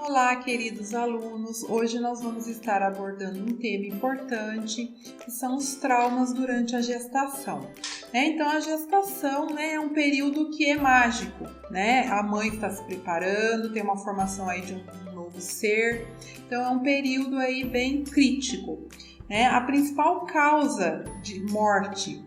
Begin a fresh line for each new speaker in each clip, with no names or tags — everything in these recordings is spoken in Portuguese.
Olá, queridos alunos! Hoje nós vamos estar abordando um tema importante, que são os traumas durante a gestação. Então, a gestação é um período que é mágico, A mãe está se preparando, tem uma formação aí de um novo ser, então é um período aí bem crítico. A principal causa de morte,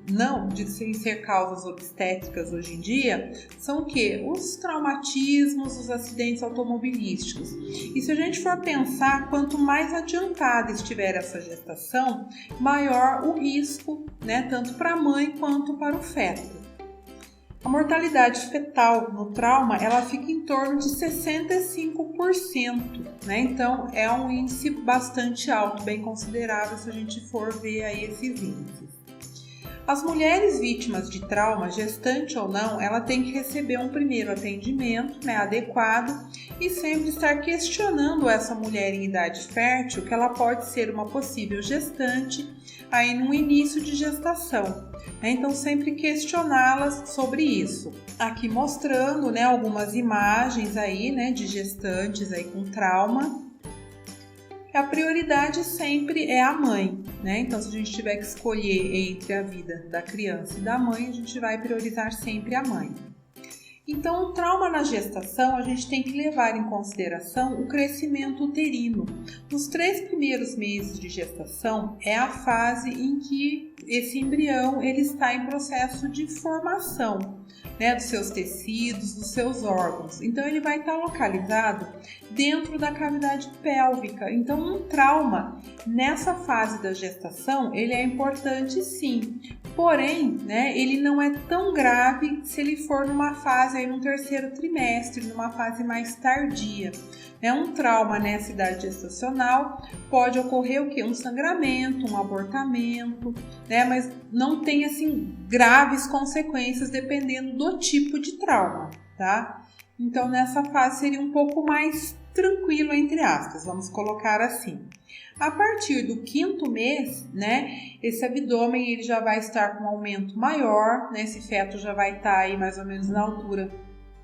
sem ser causas obstétricas hoje em dia, são o quê? Os traumatismos, os acidentes automobilísticos. E se a gente for pensar, quanto mais adiantada estiver essa gestação, maior o risco, tanto para a mãe quanto para o feto. A mortalidade fetal no trauma, ela fica em torno de 65%, Então, é um índice bastante alto, bem considerável se a gente for ver aí esses índices. As mulheres vítimas de trauma, gestante ou não, ela tem que receber um primeiro atendimento adequado e sempre estar questionando essa mulher em idade fértil que ela pode ser uma possível gestante aí no início de gestação. Então, sempre questioná-las sobre isso. Aqui mostrando algumas imagens aí, de gestantes aí com trauma. A prioridade sempre é a mãe, Então, se a gente tiver que escolher entre a vida da criança e da mãe, a gente vai priorizar sempre a mãe. Então, o trauma na gestação, a gente tem que levar em consideração o crescimento uterino. Nos 3 primeiros meses de gestação, é a fase em que esse embrião ele está em processo de formação, dos seus tecidos, dos seus órgãos. Então, ele vai estar localizado dentro da cavidade pélvica. Então, um trauma nessa fase da gestação, ele é importante sim. Porém, ele não é tão grave se ele for numa fase aí no 3º trimestre, numa fase mais tardia. Um trauma nessa idade gestacional pode ocorrer o quê? Um sangramento, um abortamento, mas não tem assim graves consequências dependendo do tipo de trauma, tá? Então nessa fase seria um pouco mais tranquilo, entre aspas, vamos colocar assim. A partir do 5º mês, esse abdômen ele já vai estar com um aumento maior, esse feto já vai estar aí mais ou menos na altura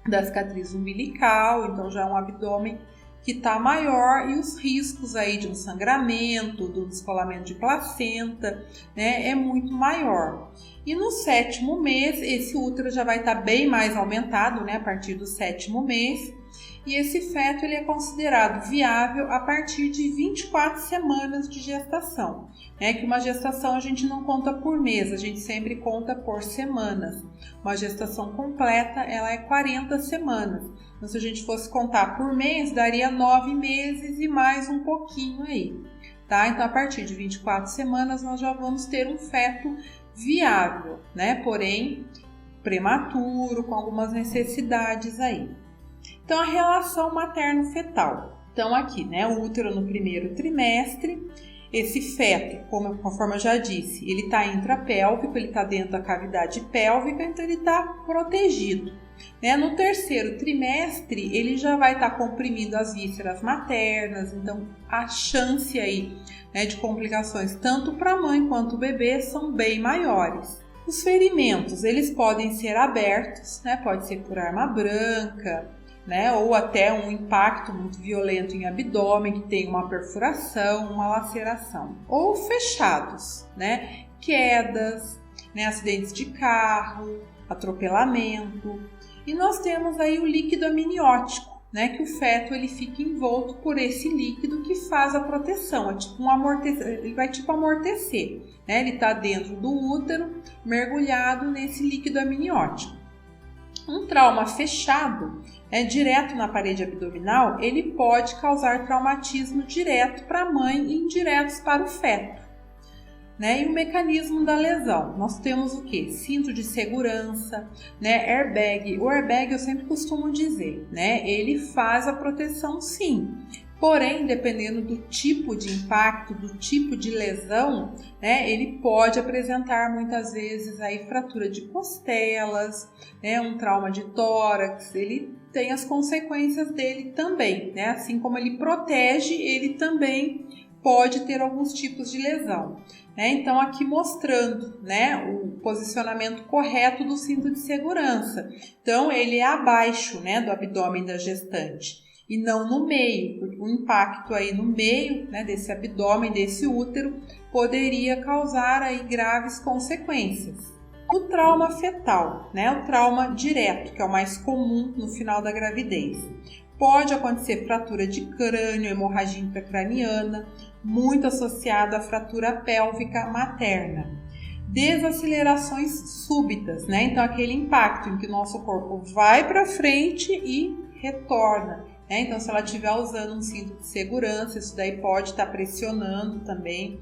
da cicatriz umbilical, então já é um abdômen que está maior e os riscos aí de um sangramento, do descolamento de placenta, é muito maior. E no 7º mês, esse útero já vai estar bem mais aumentado, a partir do 7º mês. E esse feto ele é considerado viável a partir de 24 semanas de gestação. Que uma gestação a gente não conta por mês, a gente sempre conta por semanas. Uma gestação completa ela é 40 semanas. Então, se a gente fosse contar por mês, daria 9 meses e mais um pouquinho aí. Tá? Então, a partir de 24 semanas, nós já vamos ter um feto viável, porém prematuro, com algumas necessidades aí. Então, a relação materno-fetal. Então, aqui, o útero no 1º trimestre, esse feto, conforme eu já disse, ele está intrapélvico, ele está dentro da cavidade pélvica, então ele está protegido. No 3º trimestre, ele já vai estar comprimindo as vísceras maternas, então a chance aí, de complicações tanto para a mãe quanto o bebê são bem maiores. Os ferimentos, eles podem ser abertos, pode ser por arma branca, ou até um impacto muito violento em abdômen, que tem uma perfuração, uma laceração. Ou fechados, quedas, acidentes de carro, atropelamento. E nós temos aí o líquido amniótico, que o feto ele fica envolto por esse líquido que faz a proteção, ele vai amortecer, ele está dentro do útero, mergulhado nesse líquido amniótico. Um trauma fechado, direto na parede abdominal, ele pode causar traumatismo direto para a mãe e indiretos para o feto. E o mecanismo da lesão, nós temos o que? Cinto de segurança, airbag. O airbag eu sempre costumo dizer, ele faz a proteção sim. Porém, dependendo do tipo de impacto, do tipo de lesão, ele pode apresentar muitas vezes aí fratura de costelas, um trauma de tórax, ele tem as consequências dele também, Assim como ele protege, ele também pode ter alguns tipos de lesão. Então, aqui mostrando o posicionamento correto do cinto de segurança. Então, ele é abaixo do abdômen da gestante. e não no meio, porque o impacto aí no meio, né, desse abdômen, desse útero, poderia causar aí graves consequências. O trauma fetal, né, o trauma direto, que é o mais comum no final da gravidez. Pode acontecer fratura de crânio, hemorragia intracraniana, muito associada à fratura pélvica materna. Desacelerações súbitas, né? Então aquele impacto em que o nosso corpo vai para frente e retorna, né? Então se ela estiver usando um cinto de segurança, isso daí pode estar pressionando também.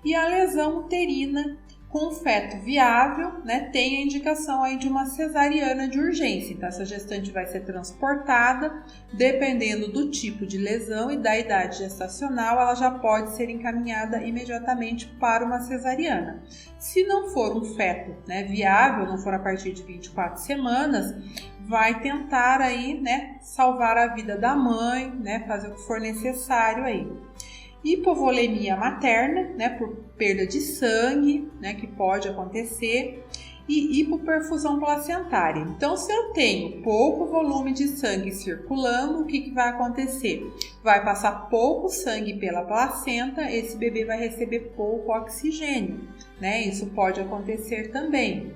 E a lesão uterina com feto viável, né, tem a indicação aí de uma cesariana de urgência. Então essa gestante vai ser transportada, dependendo do tipo de lesão e da idade gestacional, ela já pode ser encaminhada imediatamente para uma cesariana. Se não for um feto, né, viável, não for a partir de 24 semanas, vai tentar aí, né, salvar a vida da mãe, né, fazer o que for necessário aí. Hipovolemia materna, né, por perda de sangue, né, que pode acontecer, e hipoperfusão placentária. Então, se eu tenho pouco volume de sangue circulando, o que vai acontecer? Vai passar pouco sangue pela placenta, esse bebê vai receber pouco oxigênio, né? Isso pode acontecer também.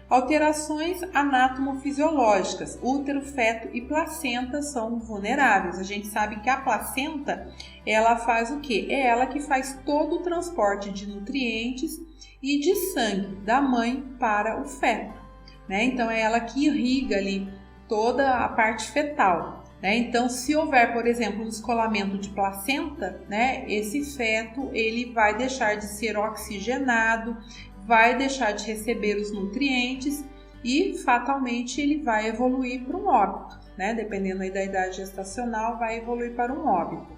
Alterações anatomofisiológicas, útero, feto e placenta são vulneráveis. A gente sabe que a placenta, ela faz o quê? É ela que faz todo o transporte de nutrientes e de sangue da mãe para o feto, né? Então é ela que irriga ali toda a parte fetal, né? Então se houver, por exemplo, um descolamento de placenta, né, esse feto ele vai deixar de ser oxigenado, vai deixar de receber os nutrientes e fatalmente ele vai evoluir para um óbito, né? Dependendo aí da idade gestacional, vai evoluir para um óbito.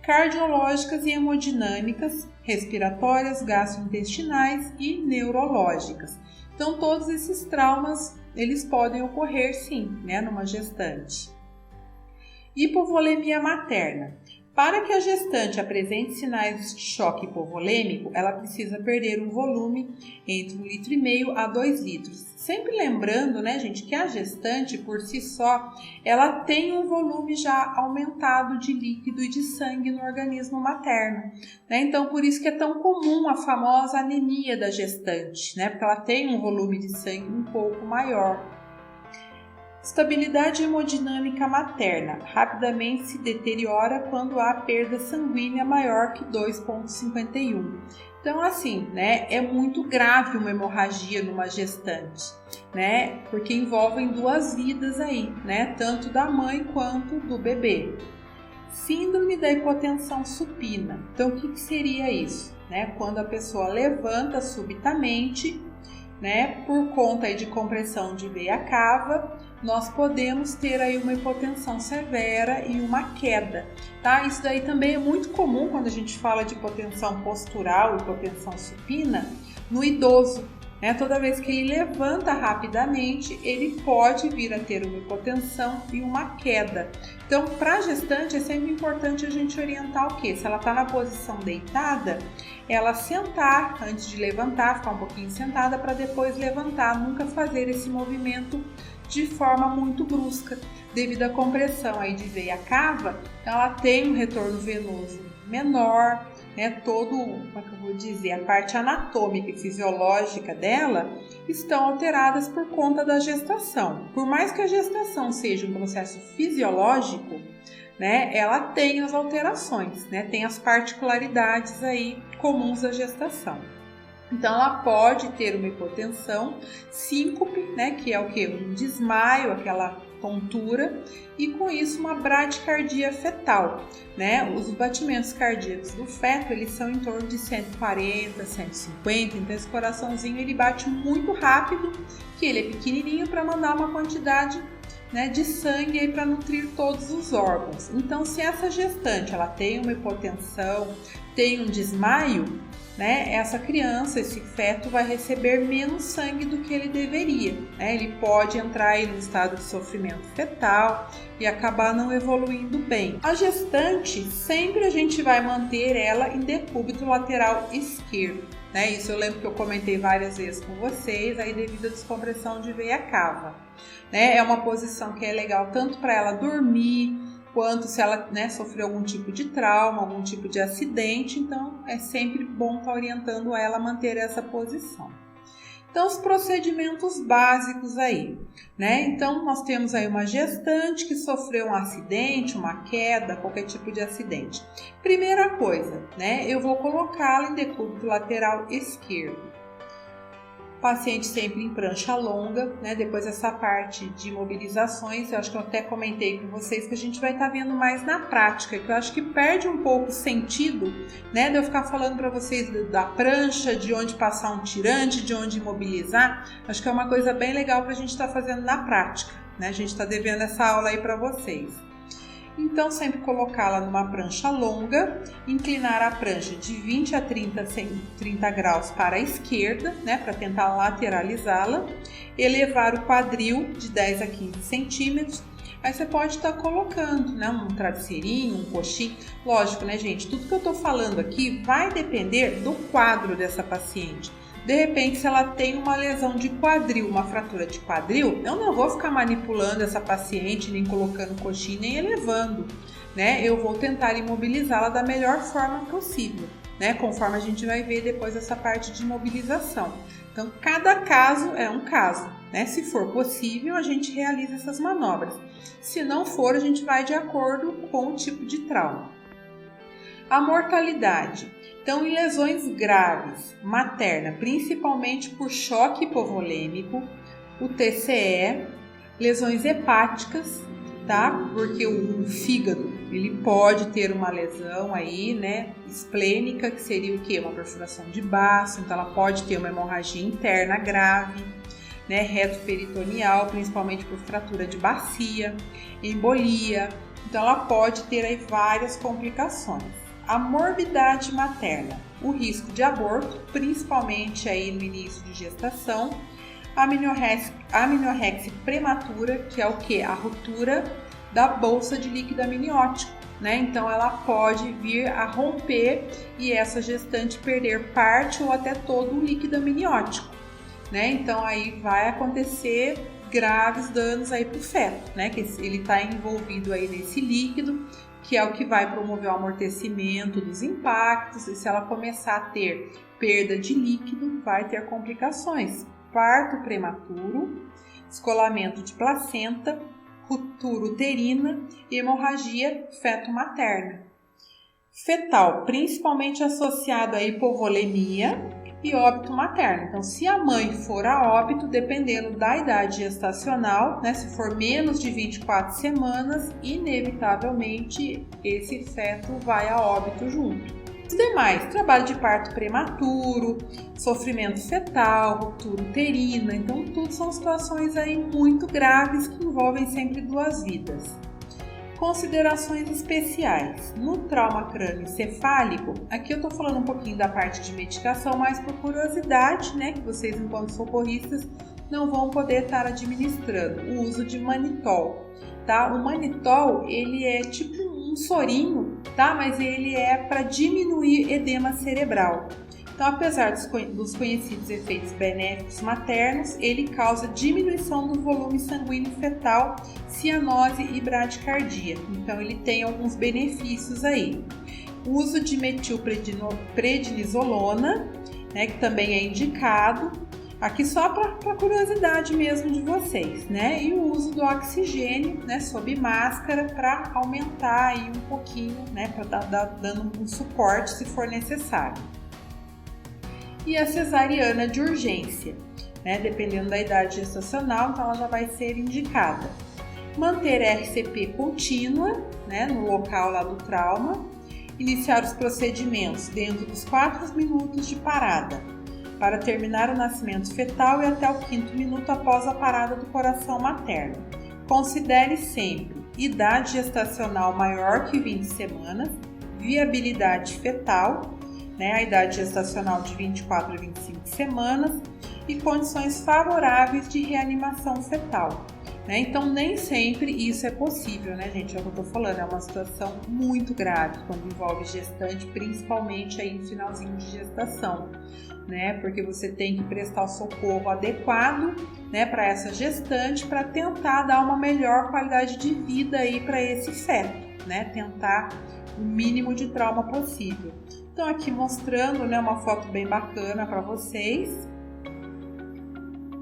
Cardiológicas e hemodinâmicas, respiratórias, gastrointestinais e neurológicas. Então todos esses traumas, eles podem ocorrer sim, né, numa gestante. Hipovolemia materna. Para que a gestante apresente sinais de choque hipovolêmico, ela precisa perder um volume entre 1,5 litro a 2 litros. Sempre lembrando, né, gente, que a gestante, por si só, ela tem um volume já aumentado de líquido e de sangue no organismo materno, né? Então, por isso que é tão comum a famosa anemia da gestante, né? Porque ela tem um volume de sangue um pouco maior. Estabilidade hemodinâmica materna rapidamente se deteriora quando há perda sanguínea maior que 2,51. Então, assim, né, é muito grave uma hemorragia numa gestante, né, porque envolvem duas vidas aí, né, tanto da mãe quanto do bebê. Síndrome da hipotensão supina. Então, o que seria isso? Né, quando a pessoa levanta subitamente, né, por conta aí de compressão de veia cava, nós podemos ter aí uma hipotensão severa e uma queda, tá? Isso daí também é muito comum quando a gente fala de hipotensão postural, hipotensão supina, no idoso, né? Toda vez que ele levanta rapidamente, ele pode vir a ter uma hipotensão e uma queda. Então, para a gestante é sempre importante a gente orientar o quê? Se ela está na posição deitada, ela sentar antes de levantar, ficar um pouquinho sentada para depois levantar, nunca fazer esse movimento de forma muito brusca, devido à compressão aí de veia cava, ela tem um retorno venoso menor, né? Todo, como é que eu vou dizer, a parte anatômica e fisiológica dela estão alteradas por conta da gestação. Por mais que a gestação seja um processo fisiológico, né, ela tem as alterações, né? Tem as particularidades aí comuns à gestação. Então, ela pode ter uma hipotensão, síncope, né, que é o que? Um desmaio, aquela tontura, e com isso uma bradicardia fetal, né? Os batimentos cardíacos do feto, eles são em torno de 140, 150, então esse coraçãozinho ele bate muito rápido, que ele é pequenininho para mandar uma quantidade, né, de sangue aí para nutrir todos os órgãos. Então, se essa gestante ela tem uma hipotensão, tem um desmaio, né, essa criança, esse feto vai receber menos sangue do que ele deveria, né? Ele pode entrar aí num estado de sofrimento fetal e acabar não evoluindo bem. A gestante, sempre a gente vai manter ela em decúbito lateral esquerdo, né? Isso eu lembro que eu comentei várias vezes com vocês, aí devido à descompressão de veia cava, né? É uma posição que é legal tanto para ela dormir, quanto se ela, né, sofreu algum tipo de trauma, algum tipo de acidente. Então é sempre bom estar orientando ela a manter essa posição. Então, os procedimentos básicos aí, né? Então, nós temos aí uma gestante que sofreu um acidente, uma queda, qualquer tipo de acidente. Primeira coisa, né? Eu vou colocá-la em decúbito lateral esquerdo. Paciente sempre em prancha longa, né? Depois essa parte de mobilizações, eu acho que eu até comentei com vocês que a gente vai estar vendo mais na prática, que eu acho que perde um pouco o sentido, né? De eu ficar falando para vocês da prancha, de onde passar um tirante, de onde imobilizar. Acho que é uma coisa bem legal para a gente estar fazendo na prática, né? A gente está devendo essa aula aí para vocês. Então, sempre colocá-la numa prancha longa, inclinar a prancha de 20 a 30 graus para a esquerda, né, para tentar lateralizá-la, elevar o quadril de 10 a 15 centímetros. Aí você pode estar colocando, né, um travesseirinho, um coxinho. Lógico, né, gente? Tudo que eu estou falando aqui vai depender do quadro dessa paciente. De repente, se ela tem uma lesão de quadril, uma fratura de quadril, eu não vou ficar manipulando essa paciente, nem colocando coxinha, nem elevando, né? Eu vou tentar imobilizá-la da melhor forma possível, né? Conforme a gente vai ver depois essa parte de imobilização. Então, cada caso é um caso, né? Se for possível, a gente realiza essas manobras. Se não for, a gente vai de acordo com o tipo de trauma. A mortalidade. Então, em lesões graves, materna, principalmente por choque hipovolêmico, o TCE, lesões hepáticas, tá? Porque o fígado, ele pode ter uma lesão aí, né, esplênica, que seria o quê? Uma perfuração de baço, então ela pode ter uma hemorragia interna grave, né, retroperitoneal, principalmente por fratura de bacia, embolia, então ela pode ter aí várias complicações. A morbidade materna, o risco de aborto, principalmente aí no início de gestação, a amniorexia prematura, que é o que? A ruptura da bolsa de líquido amniótico, né? Então ela pode vir a romper e essa gestante perder parte ou até todo o líquido amniótico, né? Então aí vai acontecer graves danos aí para o feto, né? Que ele está envolvido aí nesse líquido, que é o que vai promover o amortecimento dos impactos, e se ela começar a ter perda de líquido, vai ter complicações. Parto prematuro, descolamento de placenta, ruptura uterina e hemorragia feto-materna. Fetal, principalmente associado a hipovolemia e óbito materno. Então, se a mãe for a óbito, dependendo da idade gestacional, né, se for menos de 24 semanas, inevitavelmente esse feto vai a óbito junto. Os demais, trabalho de parto prematuro, sofrimento fetal, ruptura uterina, então tudo são situações aí muito graves que envolvem sempre duas vidas. Considerações especiais. No trauma crânioencefálico, aqui eu estou falando um pouquinho da parte de medicação, mas por curiosidade, né, que vocês enquanto socorristas não vão poder estar administrando, o uso de manitol, tá? O manitol, ele é tipo um sorinho, tá? Mas ele é para diminuir edema cerebral. Então, apesar dos conhecidos efeitos benéficos maternos, ele causa diminuição do volume sanguíneo fetal, cianose e bradicardia. Então, ele tem alguns benefícios aí. O uso de metilprednisolona, né, que também é indicado, aqui só para curiosidade mesmo de vocês, né? E o uso do oxigênio, né, sob máscara, para aumentar aí um pouquinho, né, para dando um suporte se for necessário. E a cesariana de urgência, né? Dependendo da idade gestacional, então ela já vai ser indicada. Manter RCP contínua, né, no local lá do trauma. Iniciar os procedimentos dentro dos 4 minutos de parada, para terminar o nascimento fetal e até o 5º minuto após a parada do coração materno. Considere sempre idade gestacional maior que 20 semanas, viabilidade fetal, né, a idade gestacional de 24 a 25 semanas e condições favoráveis de reanimação fetal. Né? Então, nem sempre isso é possível, né, gente? É o que eu tô falando, é uma situação muito grave quando envolve gestante, principalmente aí no finalzinho de gestação, né? Porque você tem que prestar o socorro adequado, né, para essa gestante, para tentar dar uma melhor qualidade de vida aí para esse feto, né, tentar o mínimo de trauma possível. Então aqui mostrando, né, uma foto bem bacana para vocês,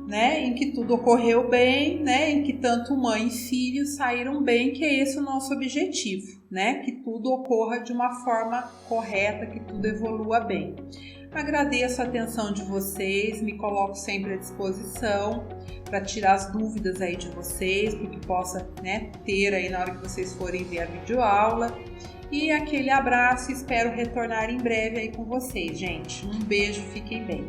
né, em que tudo ocorreu bem, né, em que tanto mãe e filho saíram bem, que é esse o nosso objetivo, né, que tudo ocorra de uma forma correta, que tudo evolua bem. Agradeço a atenção de vocês, me coloco sempre à disposição para tirar as dúvidas aí de vocês, para que possa, né, ter aí na hora que vocês forem ver a videoaula. E aquele abraço, espero retornar em breve aí com vocês, gente. Um beijo, fiquem bem.